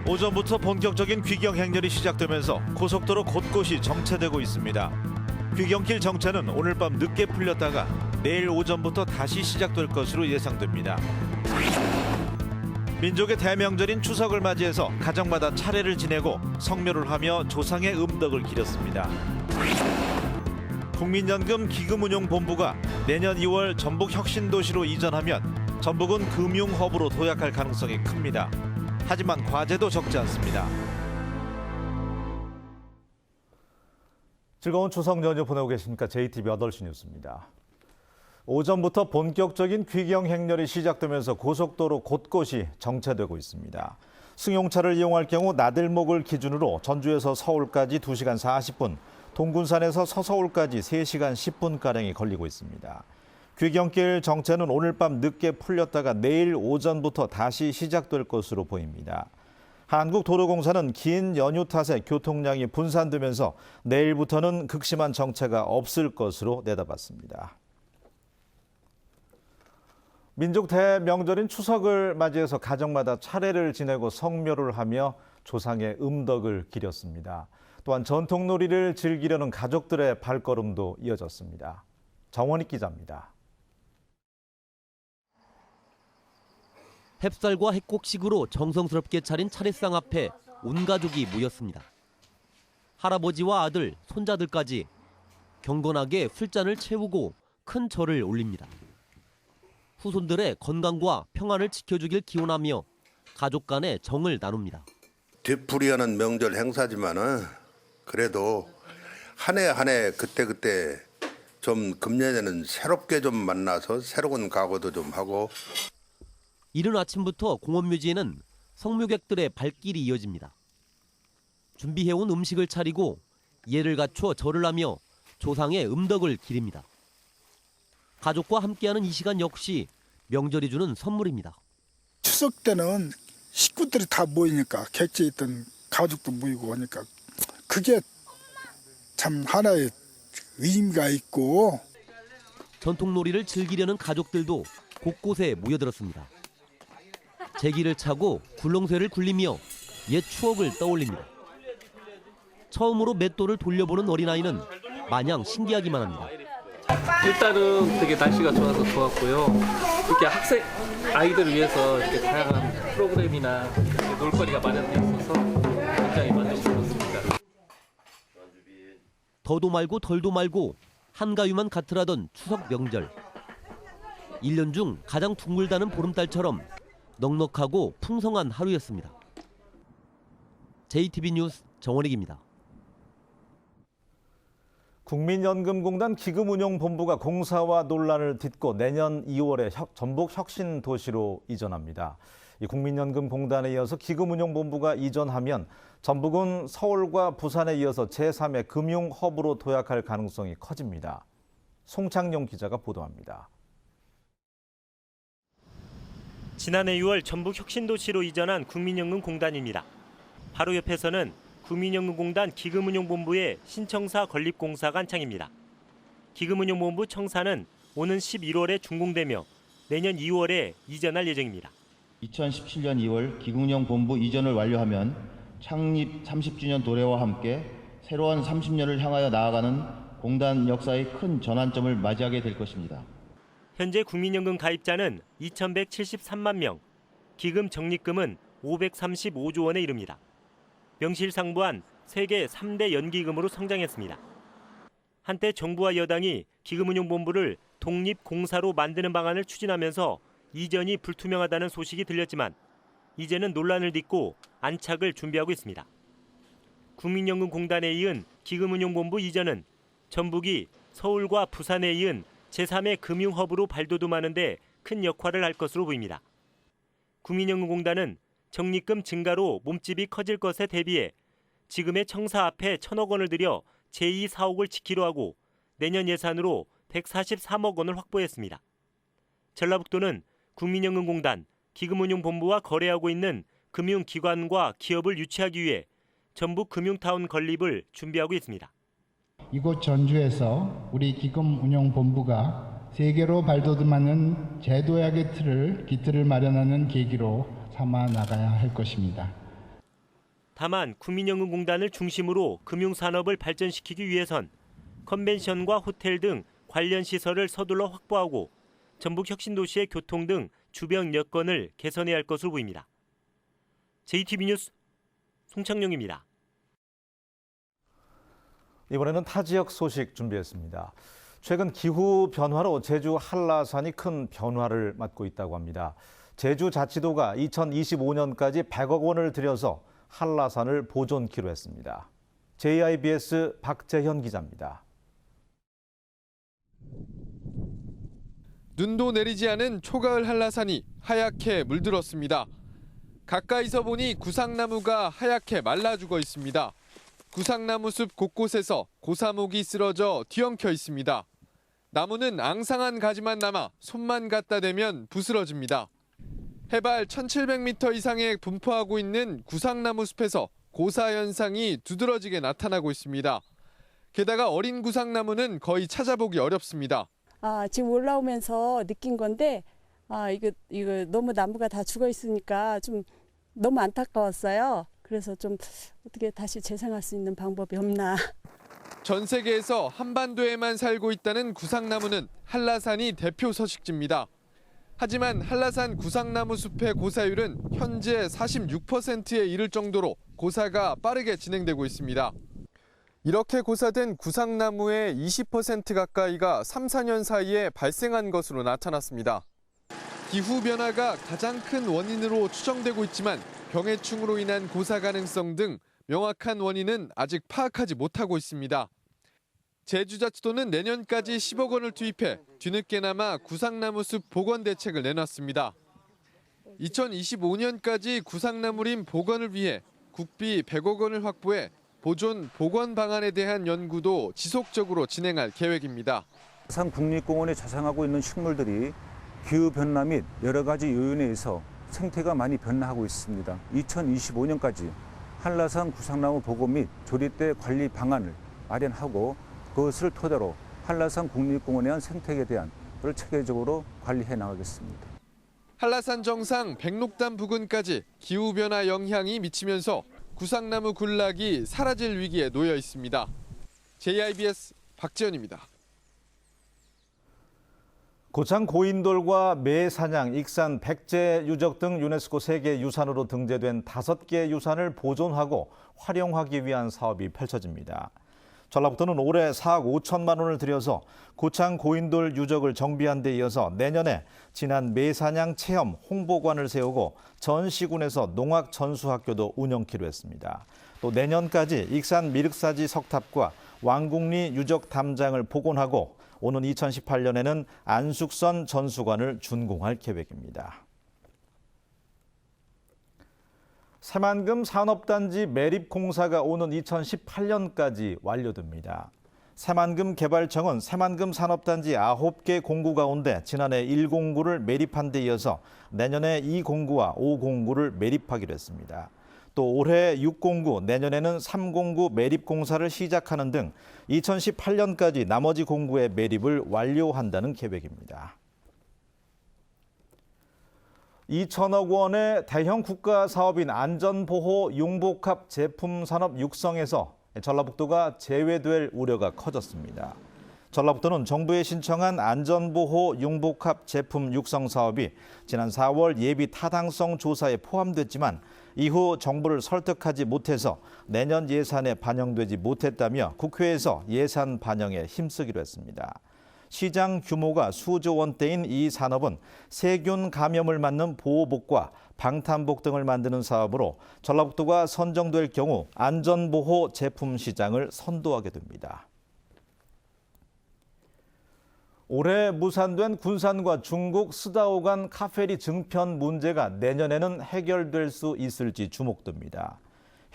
오전부터 본격적인 귀경 행렬이 시작되면서 고속도로 곳곳이 정체되고 있습니다. 귀경길 정체는 오늘 밤 늦게 풀렸다가 내일 오전부터 다시 시작될 것으로 예상됩니다. 민족의 대명절인 추석을 맞이해서 가정마다 차례를 지내고 성묘를 하며 조상의 음덕을 기렸습니다. 국민연금 기금운용본부가 내년 2월 전북 혁신도시로 이전하면 전북은 금융허브로 도약할 가능성이 큽니다. 하지만 과제도 적지 않습니다. 즐거운 추석 연휴 보내고 계십니까? JTBC 8시 뉴스입니다. 오전부터 본격적인 귀경 행렬이 시작되면서 고속도로 곳곳이 정체되고 있습니다. 승용차를 이용할 경우 나들목을 기준으로 전주에서 서울까지 2시간 40분, 동군산에서 서서울까지 3시간 10분가량이 걸리고 있습니다. 귀경길 정체는 오늘 밤 늦게 풀렸다가 내일 오전부터 다시 시작될 것으로 보입니다. 한국도로공사는 긴 연휴 탓에 교통량이 분산되면서 내일부터는 극심한 정체가 없을 것으로 내다봤습니다. 민족 대명절인 추석을 맞이해서 가정마다 차례를 지내고 성묘를 하며 조상의 음덕을 기렸습니다. 또한 전통놀이를 즐기려는 가족들의 발걸음도 이어졌습니다. 정원익 기자입니다. 햅쌀과 핵곡식으로 정성스럽게 차린 차례상 앞에 온 가족이 모였습니다. 할아버지와 아들, 손자들까지 경건하게 술잔을 채우고 큰 절을 올립니다. 후손들의 건강과 평안을 지켜주길 기원하며 가족 간의 정을 나눕니다. 뒤풀이하는 명절 행사지만은 그래도 한 해 한 해 그때그때 좀 금년에는 새롭게 좀 만나서 새로운 각오도 좀 하고. 이른 아침부터 공원묘지에는 성묘객들의 발길이 이어집니다. 준비해온 음식을 차리고 예를 갖춰 절을 하며 조상의 음덕을 기립니다. 가족과 함께하는 이 시간 역시 명절이 주는 선물입니다. 추석 때는 식구들이 다 모이니까 객지에 있던 가족도 모이고 하니까 그게 참 하나의 의미가 있고. 전통놀이를 즐기려는 가족들도 곳곳에 모여들었습니다. 제기를 차고 굴렁쇠를 굴리며 옛 추억을 떠올립니다. 처음으로 맷돌을 돌려보는 어린아이는 마냥 신기하기만 합니다. 일단은 되게 날씨가 좋아서 좋았고요. 이렇게 학생 아이들을 위해서 이렇게 다양한 프로그램이나 놀거리가 마련되어 있어서 굉장히 만족스럽습니다. 더도 말고 덜도 말고 한가위만 같으라던 추석 명절. 1년 중 가장 둥글다는 보름달처럼 넉넉하고 풍성한 하루였습니다. JTBC 뉴스 정원익입니다. 국민연금공단 기금운용본부가 공사와 논란을 딛고 내년 2월에 전북 혁신도시로 이전합니다. 이 국민연금공단에 이어서 기금운용본부가 이전하면 전북은 서울과 부산에 이어서 제3의 금융허브로 도약할 가능성이 커집니다. 송창용 기자가 보도합니다. 지난해 6월 전북 혁신도시로 이전한 국민연금공단입니다. 바로 옆에서는 국민연금공단 기금운용본부의 신청사 건립공사가 한창입니다. 기금운용본부 청사는 오는 11월에 준공되며 내년 2월에 이전할 예정입니다. 2017년 2월 기금운용본부 이전을 완료하면 창립 30주년 도래와 함께 새로운 30년을 향하여 나아가는 공단 역사의 큰 전환점을 맞이하게 될 것입니다. 현재 국민연금 가입자는 2,173만 명, 기금 적립금은 535조 원에 이릅니다. 명실상부한 세계 3대 연기금으로 성장했습니다. 한때 정부와 여당이 기금운용본부를 독립공사로 만드는 방안을 추진하면서 이전이 불투명하다는 소식이 들렸지만 이제는 논란을 딛고 안착을 준비하고 있습니다. 국민연금공단에 이은 기금운용본부 이전은 전북이 서울과 부산에 이은 제3의 금융허브로 발돋움하는 데 큰 역할을 할 것으로 보입니다. 국민연금공단은 적립금 증가로 몸집이 커질 것에 대비해 지금의 청사 앞에 1,000억 원을 들여 제2사옥을 지키려 하고 내년 예산으로 143억 원을 확보했습니다. 전라북도는 국민연금공단, 기금운용본부와 거래하고 있는 금융기관과 기업을 유치하기 위해 전북 금융타운 건립을 준비하고 있습니다. 이곳 전주에서 우리 기금운용본부가 세계로 발돋움하는 제도약의 기틀을 마련하는 계기로 삼아 나가야 할 것입니다. 다만 국민연금공단을 중심으로 금융산업을 발전시키기 위해선 컨벤션과 호텔 등 관련 시설을 서둘러 확보하고 전북 혁신도시의 교통 등 주변 여건을 개선해야 할 것으로 보입니다. JTB 뉴스 송창용입니다. 이번에는 타 지역 소식 준비했습니다. 최근 기후 변화로 제주 한라산이 큰 변화를 맞고 있다고 합니다. 제주자치도가 2025년까지 100억 원을 들여서 한라산을 보존키로 했습니다. JIBS 박재현 기자입니다. 눈도 내리지 않은 초가을 한라산이 하얗게 물들었습니다. 가까이서 보니 구상나무가 하얗게 말라 죽어 있습니다. 구상나무 숲 곳곳에서 고사목이 쓰러져 뒤엉켜 있습니다. 나무는 앙상한 가지만 남아 손만 갖다 대면 부스러집니다. 해발 1700m 이상에 분포하고 있는 구상나무 숲에서 고사 현상이 두드러지게 나타나고 있습니다. 게다가 어린 구상나무는 거의 찾아보기 어렵습니다. 지금 올라오면서 느낀 건데 이거 너무 나무가 다 죽어 있으니까 좀 너무 안타까웠어요. 그래서 좀 어떻게 다시 재생할 수 있는 방법이 없나. 전 세계에서 한반도에만 살고 있다는 구상나무는 한라산이 대표 서식지입니다. 하지만 한라산 구상나무 숲의 고사율은 현재 46%에 이를 정도로 고사가 빠르게 진행되고 있습니다. 이렇게 고사된 구상나무의 20% 가까이가 3, 4년 사이에 발생한 것으로 나타났습니다. 기후변화가 가장 큰 원인으로 추정되고 있지만 병해충으로 인한 고사 가능성 등 명확한 원인은 아직 파악하지 못하고 있습니다. 제주자치도는 내년까지 10억 원을 투입해 뒤늦게나마 구상나무 숲 복원 대책을 내놨습니다. 2025년까지 구상나무림 복원을 위해 국비 100억 원을 확보해 보존, 복원 방안에 대한 연구도 지속적으로 진행할 계획입니다. 한라산 국립공원에 자생하고 있는 식물들이 기후변화 및 여러 가지 요인에 의해서 생태가 많이 변화하고 있습니다. 2025년까지 한라산 구상나무 보고 및 조리대 관리 방안을 마련하고 그것을 토대로 한라산 국립공원에 대한 생태계에 대한 걸 체계적으로 관리해 나가겠습니다. 한라산 정상 백록담 부근까지 기후변화 영향이 미치면서 구상나무 군락이 사라질 위기에 놓여 있습니다. JIBS 박지현입니다. 고창 고인돌과 매사냥, 익산, 백제 유적 등 유네스코 세계 유산으로 등재된 5개 유산을 보존하고 활용하기 위한 사업이 펼쳐집니다. 전라북도는 올해 4억 5천만 원을 들여서 고창 고인돌 유적을 정비한 데 이어서 내년에 진안 매사냥 체험 홍보관을 세우고 전 시군에서 농악 전수학교도 운영키로 했습니다. 또 내년까지 익산 미륵사지 석탑과 왕궁리 유적 담장을 복원하고 오는 2018년에는 안숙선 전수관을 준공할 계획입니다. 새만금 산업단지 매립공사가 오는 2018년까지 완료됩니다. 새만금 개발청은 새만금 산업단지 9개 공구 가운데 지난해 1공구를 매립한 데 이어서 내년에 2공구와 5공구를 매립하기로 했습니다. 또 올해 6공구, 내년에는 3공구 매립 공사를 시작하는 등 2018년까지 나머지 공구의 매립을 완료한다는 계획입니다. 2천억 원의 대형 국가 사업인 안전보호 융복합 제품 산업 육성에서 전라북도가 제외될 우려가 커졌습니다. 전라북도는 정부에 신청한 안전보호 융복합 제품 육성 사업이 지난 4월 예비 타당성 조사에 포함됐지만 이후 정부를 설득하지 못해서 내년 예산에 반영되지 못했다며 국회에서 예산 반영에 힘쓰기로 했습니다. 시장 규모가 수조 원대인 이 산업은 세균 감염을 막는 보호복과 방탄복 등을 만드는 사업으로 전라북도가 선정될 경우 안전보호 제품 시장을 선도하게 됩니다. 올해 무산된 군산과 중국 스다오 간 카페리 증편 문제가 내년에는 해결될 수 있을지 주목됩니다.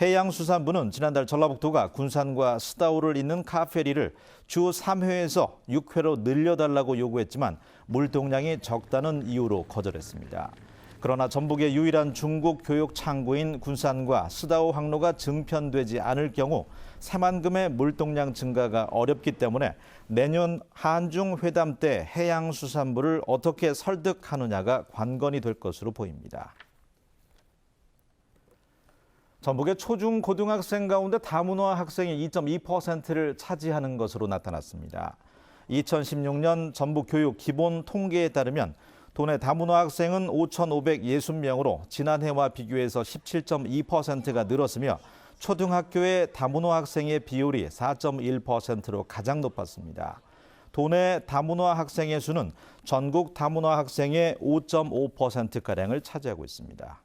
해양수산부는 지난달 전라북도가 군산과 스다오를 잇는 카페리를 주 3회에서 6회로 늘려달라고 요구했지만 물동량이 적다는 이유로 거절했습니다. 그러나 전북의 유일한 중국 교육 창구인 군산과 스다오 항로가 증편되지 않을 경우 새만금의 물동량 증가가 어렵기 때문에 내년 한중 회담 때 해양수산부를 어떻게 설득하느냐가 관건이 될 것으로 보입니다. 전북의 초중 고등학생 가운데 다문화 학생이 2.2%를 차지하는 것으로 나타났습니다. 2016년 전북 교육 기본 통계에 따르면 도내 다문화 학생은 5,560명으로 지난해와 비교해서 17.2%가 늘었으며 초등학교의 다문화 학생의 비율이 4.1%로 가장 높았습니다. 도내 다문화 학생의 수는 전국 다문화 학생의 5.5%가량을 차지하고 있습니다.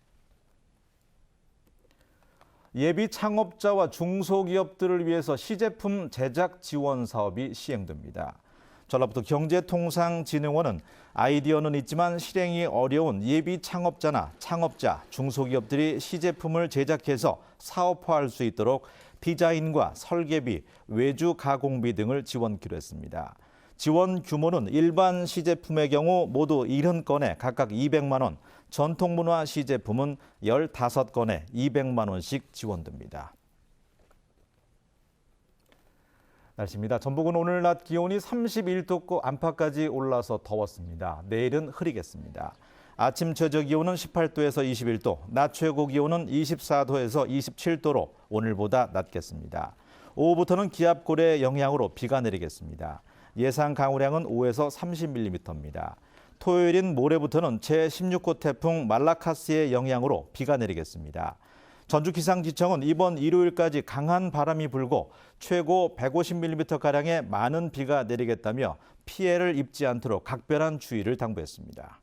예비 창업자와 중소기업들을 위해서 시제품 제작 지원 사업이 시행됩니다. 전라북도 경제통상진흥원은 아이디어는 있지만 실행이 어려운 예비 창업자나 창업자, 중소기업들이 시제품을 제작해서 사업화할 수 있도록 디자인과 설계비, 외주 가공비 등을 지원키로 했습니다. 지원 규모는 일반 시제품의 경우 모두 70건에 각각 200만 원, 전통문화 시제품은 15건에 200만 원씩 지원됩니다. 날씨입니다. 전북은 오늘 낮 기온이 31도고 안팎까지 올라서 더웠습니다. 내일은 흐리겠습니다. 아침 최저 기온은 18도에서 21도, 낮 최고 기온은 24도에서 27도로 오늘보다 낮겠습니다. 오후부터는 기압골의 영향으로 비가 내리겠습니다. 예상 강우량은 5에서 30mm입니다. 토요일인 모레부터는 제16호 태풍 말라카스의 영향으로 비가 내리겠습니다. 전주기상지청은 이번 일요일까지 강한 바람이 불고 최고 150mm가량의 많은 비가 내리겠다며 피해를 입지 않도록 각별한 주의를 당부했습니다.